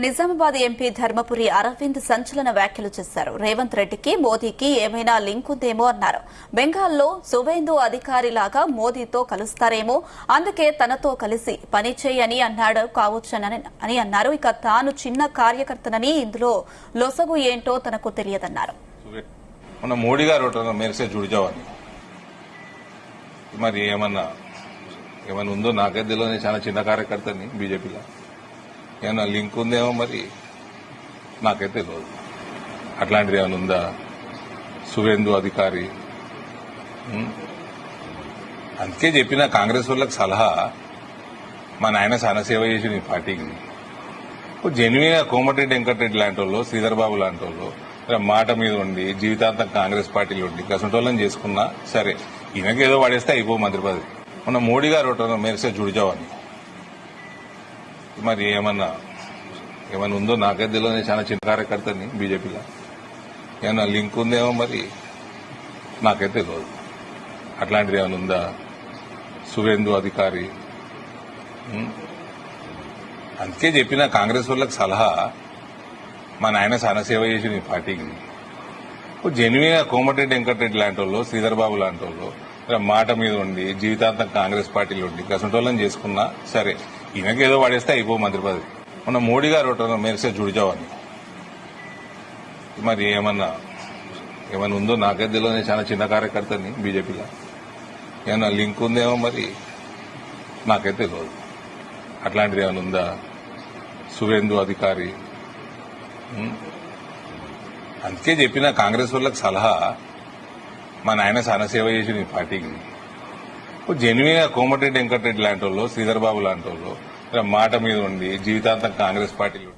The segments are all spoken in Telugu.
నిజామాబాద్ ఎంపీ ధర్మపురి అరవింద్ సంచలన వ్యాఖ్యలు చేశారు. రేవంత్ రెడ్డికి మోదీకి ఏమైనా లింక్ ఉందేమో అన్నారు. బెంగాల్లో సువేందు అధికారిలాగా మోదీతో కలుస్తారేమో, అందుకే తనతో కలిసి పనిచేయని అన్నాడు కావచ్చునని అన్నారు. ఇక తాను చిన్న కార్యకర్తనని, ఇందులో లొసగు ఏంటో తనకు తెలియదన్నారు. మన మోడీ గారు మేరసే జుడిజావని మరి ఏమన్నా ఉందో నాకైతే తెలియదు. చాలా చిన్న కార్యకర్తని బీజేపీలో. ఏమన్నా లింక్ ఉందేమో మరి నాకైతే తెలియదు. అట్లాంటిది ఏమైనా ఉందా? సువేందు అధికారి అందుకే చెప్పిన కాంగ్రెస్ వాళ్ళకి సలహా, మా నాయన చాలా సేవ చేసి ఈ పార్టీకి. జెన్యున్ గా కోమటిరెడ్డి వెంకటరెడ్డి లాంటి వాళ్ళు, శ్రీధర్ బాబు లాంటి వాళ్ళు మాట మీద ఉండి జీవితాంతం కాంగ్రెస్ పార్టీలో ఉండి కసంటోళ్ళని చేసుకున్నా సరే, ఈయనకి ఏదో పడేస్తే అయిపో మంత్రి పదవి. మన మోడీ గారు మేరసే జుడిజావని మరి ఏమన్నా ఉందో నాకైతే తెలియదు. చాలా చిన్న కార్యకర్తని బీజేపీలో. ఏమన్నా లింక్ ఉందేమో మరి నాకైతే తెలియదు. అట్లాంటిది ఏమైనా ఉందా? సువేందు అధికారి అందుకే చెప్పిన కాంగ్రెస్ వాళ్ళకి సలహా, మా నాయన చాలా సేవ చేసి ఈ పార్టీకి. జెన్యున్ గా కోమటిరెడ్డి వెంకటరెడ్డి లాంటి వాళ్ళు, శ్రీధర్ బాబు లాంటి వాళ్ళు మాట మీద ఉండి జీవితాంతం కాంగ్రెస్ పార్టీలో ఉండి కసంటోళ్ళని చేసుకున్నా సరే, ఈయనకి ఏదో పడేస్తే అయిపో మంత్రి పదవి. మన మోడీ గారు మేరసే జుడిజావని మరి ఏమన్నా ఉందో నాకైతే తెలియదు. చాలా చిన్న కార్యకర్తని బీజేపీలో. ఏమన్నా లింక్ ఉందేమో మరి నాకైతే తెలియదు. అట్లాంటిది ఏమైనా ఉందా? సువేందు అధికారి అందుకే చెప్పిన కాంగ్రెస్ వాళ్ళకి సలహా, మా నాయన చాలా సేవ చేసి ఈ పార్టీకి. జెన్యున్ గా కోమటిరెడ్డి వెంకటరెడ్డి లాంటి వాళ్ళు, శ్రీధర్ బాబు లాంటి వాళ్ళు మాట మీద ఉండి జీవితాంతం కాంగ్రెస్ పార్టీలో.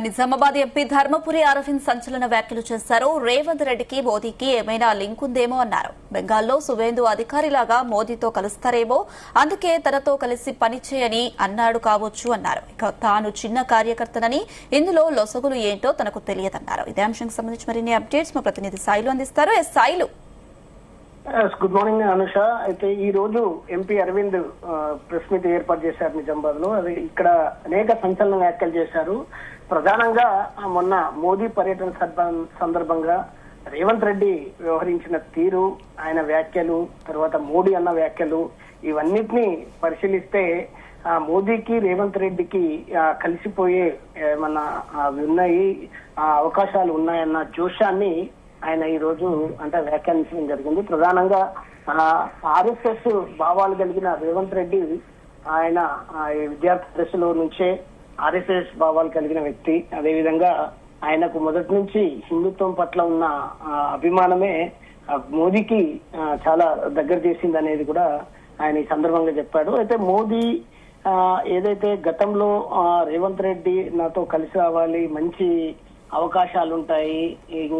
నిజామాబాద్ ఎంపీ ధర్మపురి అరవింద్ సంచలన వ్యాఖ్యలు చేశారు. రేవంత్ రెడ్డికి మోదీకి ఏమైనా లింక్ ఉందేమో అన్నారు. బెంగాల్లో సువేందు అధికారిలాగా మోదీతో కలుస్తారేమో, అందుకే తనతో కలిసి పనిచేయని అన్నాడు కావచ్చు అన్నారు. ఇక తాను చిన్న కార్యకర్తనని, ఇందులో లొసగులు ఏంటో తనకు తెలియదన్నారు. ఇదే అంశానికి సంబంధించి మరిన్ని అప్డేట్స్ మా ప్రతినిధి సాయిలు అందిస్తారు. Sailu, good morning Anusha. అయితే ఈ రోజు ఎంపీ అరవింద్ ప్రెస్ మీట్ ఏర్పాటు చేశారు నిజామాబాద్ లో. అది ఇక్కడ అనేక సంచలన వ్యాఖ్యలు చేశారు. ప్రధానంగా మొన్న మోదీ పర్యటన సందర్భంగా రేవంత్ రెడ్డి వ్యవహరించిన తీరు, ఆయన వ్యాఖ్యలు, తర్వాత మోడీ అన్న వ్యాఖ్యలు, ఇవన్నిటినీ పరిశీలిస్తే మోదీకి రేవంత్ రెడ్డికి కలిసిపోయే ఏమన్నా ఉన్నాయి, అవకాశాలు ఉన్నాయన్న జోషాన్ని ఆయన ఈ రోజు అంటే వ్యాఖ్యానించడం జరిగింది. ప్రధానంగా ఆర్ఎస్ఎస్ భావాలు కలిగిన రేవంత్ రెడ్డి ఆయన విద్యార్థి దశలో నుంచే ఆర్ఎస్ఎస్ భావాలు కలిగిన వ్యక్తి. అదేవిధంగా ఆయనకు మొదటి నుంచి హిందుత్వం పట్ల ఉన్న అభిమానమే మోదీకి చాలా దగ్గర చేసింది అనేది కూడా ఆయన ఈ సందర్భంగా చెప్పాడు. అయితే మోదీ ఏదైతే గతంలో రేవంత్ రెడ్డి నాతో కలిసి రావాలి, మంచి అవకాశాలు ఉంటాయి,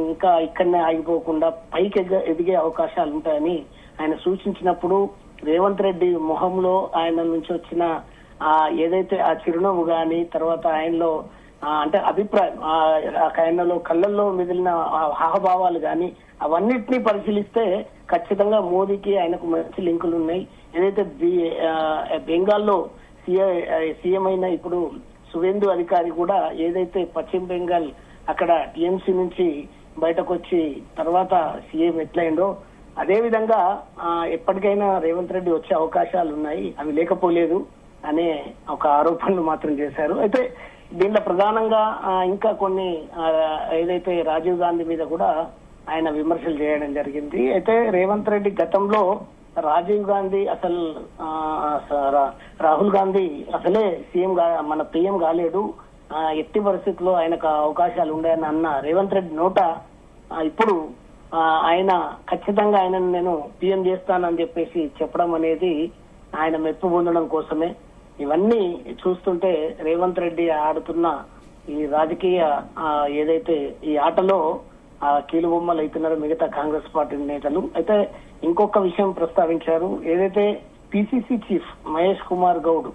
ఇంకా ఇక్కడనే ఆగిపోకుండా పైకి ఎదిగే అవకాశాలు ఉంటాయని ఆయన సూచించినప్పుడు రేవంత్ రెడ్డి మొహంలో ఆయన నుంచి వచ్చిన ఏదైతే ఆ చిరునవ్వు గాని, తర్వాత ఆయనలో అంటే అభిప్రాయం, ఆయనలో కళ్ళల్లో మిగిలిన హావభావాలు గాని, అవన్నిటినీ పరిశీలిస్తే ఖచ్చితంగా మోదీకి ఆయనకు మంచి లింకులు ఉన్నాయి. ఏదైతే బెంగాల్లో సీఎం అయిన ఇప్పుడు సువేందు అధికారి కూడా ఏదైతే పశ్చిమ బెంగాల్ అక్కడ టీఎంసీ నుంచి బయటకు వచ్చి తర్వాత సీఎం ఎట్లయిందో, అదే విధంగా ఎప్పటికైనా రేవంత్ రెడ్డి వచ్చే అవకాశాలు ఉన్నాయి, అవి లేకపోలేదు అనే ఒక ఆరోపణలు మాత్రం చేశారు. అయితే దీంట్లో ప్రధానంగా ఇంకా కొన్ని ఏదైతే రాజీవ్ గాంధీ మీద కూడా ఆయన విమర్శలు చేయడం జరిగింది. అయితే రేవంత్ రెడ్డి గతంలో రాజీవ్ గాంధీ అసలు రాహుల్ గాంధీ అసలే మన పిఎం కాలేడు, ఎట్టి పరిస్థితుల్లో ఆయనకు అవకాశాలు ఉన్నాయని అన్న రేవంత్ రెడ్డి నోట ఇప్పుడు ఆయన ఖచ్చితంగా ఆయనను నేను పిఎం చేస్తానని చెప్పేసి చెప్పడం అనేది ఆయన మెప్పు పొందడం కోసమే. ఇవన్నీ చూస్తుంటే రేవంత్ రెడ్డి ఆడుతున్న ఈ రాజకీయ ఏదైతే ఈ ఆటలో కీలుబొమ్మలు అవుతున్నారో మిగతా కాంగ్రెస్ పార్టీ నేతలు. అయితే ఇంకొక విషయం ప్రస్తావించారు. ఏదైతే పిసిసి చీఫ్ మహేష్ కుమార్ గౌడ్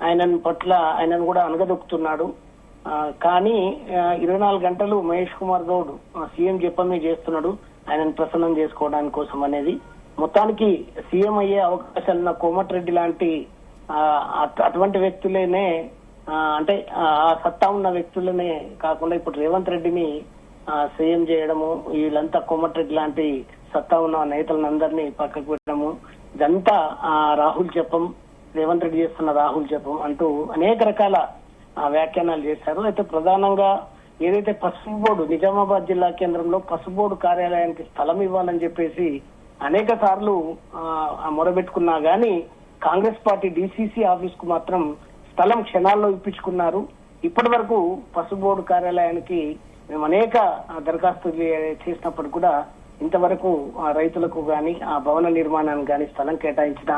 ఆయనను కూడా అనగదొక్కుతున్నాడు. కానీ 24 గంటలు మహేష్ కుమార్ గౌడ్ సీఎం చెప్పమే చేస్తున్నాడు ఆయనను ప్రసన్నం చేసుకోవడానికి కోసం అనేది. మొత్తానికి సీఎం అయ్యే అవకాశాలున్న కోమటిరెడ్డి లాంటి అటువంటి వ్యక్తులనే అంటే ఆ సత్తా ఉన్న వ్యక్తులనే కాకుండా ఇప్పుడు రేవంత్ రెడ్డిని సీఎం చేయడము, వీళ్ళంతా కోమటిరెడ్డి లాంటి సత్తా ఉన్న నేతలందరినీ పక్కకు పెట్టడము, ఇదంతా రాహుల్ జపం, రేవంత్ రెడ్డి చేస్తున్న రాహుల్ జపం అంటూ అనేక రకాల వ్యాఖ్యానాలు చేశారు. అయితే ప్రధానంగా ఏదైతే పసుపు బోర్డు నిజామాబాద్ జిల్లా కేంద్రంలో పసుపు బోర్డు కార్యాలయానికి స్థలం ఇవ్వాలని చెప్పేసి అనేక సార్లు మొరబెట్టుకున్నా గానీ కాంగ్రెస్ పార్టీ డీసీసీ ఆఫీస్ కు మాత్రం స్థలం క్షణాల్లో ఇప్పించుకున్నారు. ఇప్పటి వరకు పసుపు బోర్డు కార్యాలయానికి మేము అనేక దరఖాస్తులు చేసినప్పుడు కూడా ఇంతవరకు రైతులకు గాని ఆ భవన నిర్మాణానికి గాని స్థలం కేటాయించిన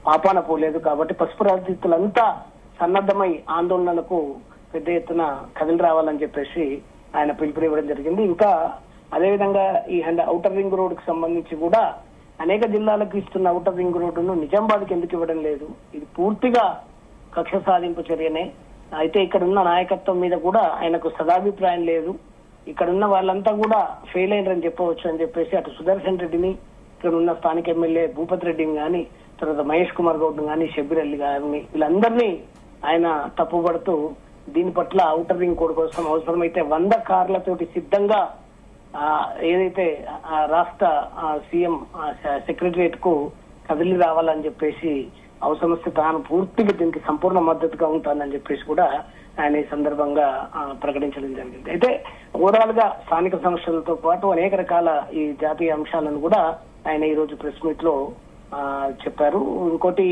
పాపాన పోలేదు. కాబట్టి పసుపు రైతులంతా సన్నద్ధమై ఆందోళనలకు పెద్ద ఎత్తున కదిలి రావాలని చెప్పేసి ఆయన పిలుపునివ్వడం జరిగింది. ఇంకా అదేవిధంగా ఈ ఔటర్ రింగ్ రోడ్ కు సంబంధించి కూడా అనేక జిల్లాలకు ఇస్తున్న ఔటర్ రింగ్ రోడ్డును నిజామాబాద్కి ఎందుకు ఇవ్వడం లేదు? ఇది పూర్తిగా కక్ష సాధింపు చర్యనే. అయితే ఇక్కడ ఉన్న నాయకత్వం మీద కూడా ఆయనకు సదాభిప్రాయం లేదు. ఇక్కడ ఉన్న వాళ్ళంతా కూడా ఫెయిల్ అయినరని చెప్పవచ్చు అని చెప్పేసి అటు సుదర్శన్ రెడ్డిని, ఇక్కడ ఉన్న స్థానిక ఎమ్మెల్యే భూపతి రెడ్డిని గాని, తర్వాత మహేష్ కుమార్ గౌడ్ గాని, షబ్బీర్ అలీ గారిని, వీళ్ళందరినీ ఆయన తప్పుపడుతూ దీని పట్ల ఔటర్ రింగ్ కోడ్ కోసం అవసరమైతే 100 కార్లతోటి సిద్ధంగా ఏదైతే రాష్ట్ర సీఎం సెక్రటరియట్ కు కదిలి రావాలని చెప్పేసి అవసరం వస్తే తాను పూర్తిగా దీనికి సంపూర్ణ మద్దతుగా ఉంటానని చెప్పేసి కూడా ఆయన ఈ సందర్భంగా ప్రకటించడం జరిగింది. అయితే ఓవరాల్ గా స్థానిక సమస్యలతో పాటు అనేక రకాల ఈ జాతీయ అంశాలను కూడా ఆయన ఈ రోజు ప్రెస్ మీట్ లో చెప్పారు. ఇంకోటి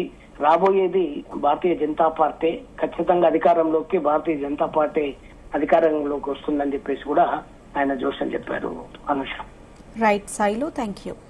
రాబోయేది భారతీయ జనతా పార్టీ, ఖచ్చితంగా అధికారంలోకి భారతీయ జనతా పార్టీ అధికారంలోకి వస్తుందని చెప్పేసి కూడా ఆయన జోషన్ చెప్పారు. Anusha. Right Sailu, thank you.